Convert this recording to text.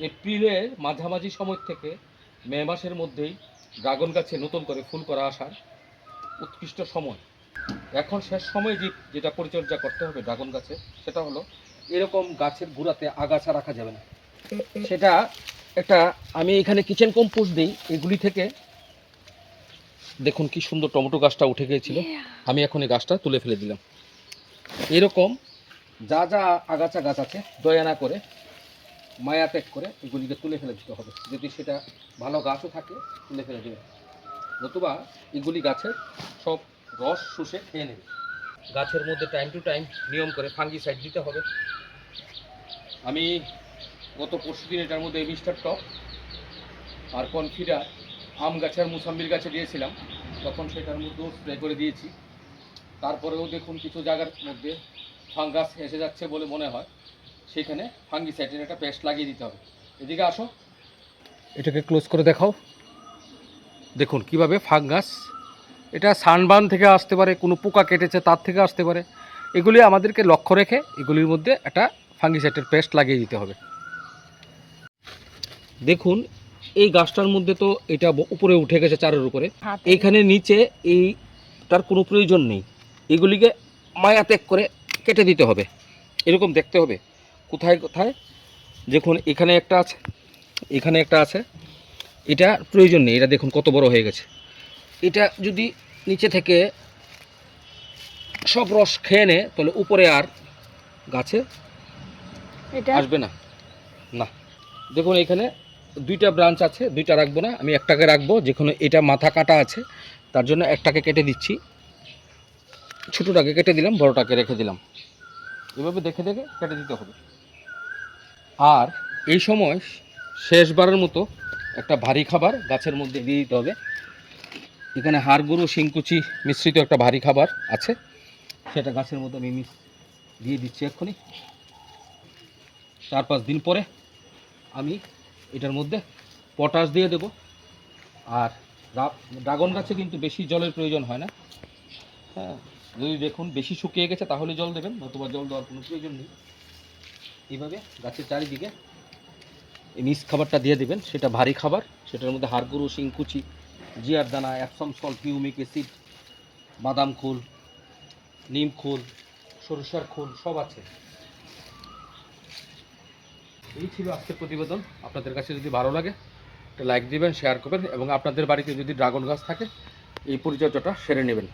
এপ্রিলের মাঝামাঝি সময় থেকে মে মাসের মধ্যেই ড্রাগন গাছে নতুন করে ফুল করা আসার উৎকৃষ্ট সময়। এখন শেষ সময় যেটা পরিচর্যা করতে হবে ড্রাগন গাছে, সেটা হলো এরকম গাছের গোড়াতে আগাছা রাখা যাবে না। সেটা একটা আমি এখানে কিচেন কম্পোস্ট দিই, এগুলি থেকে দেখুন কি সুন্দর টমেটো গাছটা উঠে গিয়েছিল। আমি এখন এই গাছটা তুলে ফেলে দিলাম। এরকম যা যা আগাছা গাছ আছে দয়া না করে মায়া ত্যাগ করে এগুলিকে তুলে ফেলে দিতে হবে। যদি সেটা ভালো গাছও থাকে তুলে ফেলে দেবে, নতুবা এগুলি গাছের সব রস শুষে খেয়ে নেবে। গাছের মধ্যে টাইম টু টাইম নিয়ম করে ফাঙ্গিসাইড দিতে হবে। আমি গত পরশু দিন এটার মধ্যে মিস্টার টপ আর কনফিডার আম গাছে আর মুসাম্বির গাছে দিয়েছিলাম, তখন সেটার মধ্যেও স্প্রে করে দিয়েছি। তারপরেও দেখুন কিছু জায়গার মধ্যে ফাঙ্গাস এসে যাচ্ছে বলে মনে হয়, সেখানে ফাঙ্গিসাইডের একটা পেস্ট লাগিয়ে দিতে হবে। এদিকে আসো, এটাকে ক্লোজ করে দেখাও। দেখুন কিভাবে ফাঙ্গাস, এটা সানবার্ন থেকে আসতে পারে, কোনো পোকা কেটেছে তার থেকে আসতে পারে। এগুলি আমাদেরকে লক্ষ্য রেখে এগুলির মধ্যে একটা ফাঙ্গিসাইডের পেস্ট লাগিয়ে দিতে হবে। দেখুন এই গাছটার মধ্যে তো এটা উপরে উঠে গেছে চারের উপরে, এইখানে নিচে এইটার কোনো প্রয়োজন নেই। এগুলিকে মায়া ত্যাগ করে কেটে দিতে হবে। এরকম দেখতে হবে কোথায় কোথায়। দেখুন এখানে একটা আছে, এখানে একটা আছে, এটা প্রয়োজন নেই। এটা দেখুন কত বড় হয়ে গেছে। এটা যদি নিচে থেকে সব রস খেয়ে নেয় তাহলে উপরে আর গাছে আসবে না। না, দেখুন এখানে দুইটা ব্রাঞ্চ আছে, দুইটা রাখবো না, আমি একটাকে রাখবো। যেখানে এটা মাথা কাটা আছে তার জন্য একটাকে কেটে দিচ্ছি, ছোটোটাকে কেটে দিলাম, বড়টাকে রেখে দিলাম। এভাবে দেখে দেখে কেটে দিতে হবে। আর এই সময় শেষবারের মতো একটা ভারী খাবার গাছের মধ্যে দিয়ে দিতে হবে। এখানে হাড় গরু শিংকুচি মিশ্রিত একটা ভারী খাবার আছে, সেটা গাছের মধ্যে আমি দিয়ে দিচ্ছি এক্ষুনি। 4-5 দিন পরে আমি এটার মধ্যে পটাশ দিয়ে দেব। আর ড্রাগন গাছে কিন্তু বেশি জলের প্রয়োজন হয় না। হ্যাঁ, যদি দেখুন বেশি শুকিয়ে গেছে তাহলে জল দেবেন, নতুবা জল দেওয়ার কোনো প্রয়োজন নেই। এইভাবে গাছের চারিদিকে এই মিক্স খাবারটা দিয়ে দেবেন, সেটা ভারী খাবার। সেটার মধ্যে হাড় গরু শিংকুচি, জিয়ার দানা, অ্যাপসম সল্ট, হিউমিক অ্যাসিড, বাদাম খোল, নিম খোল, সরিষার খোল সব আছে। এই ছিল আজকের প্রতিবেদন। আপনাদের কাছে যদি ভালো লাগে একটা লাইক দিবেন, শেয়ার করবেন এবং আপনাদের বাড়িতে যদি ড্রাগন গাছ থাকে এই পরিচর্যাটা সেরে নেবেন।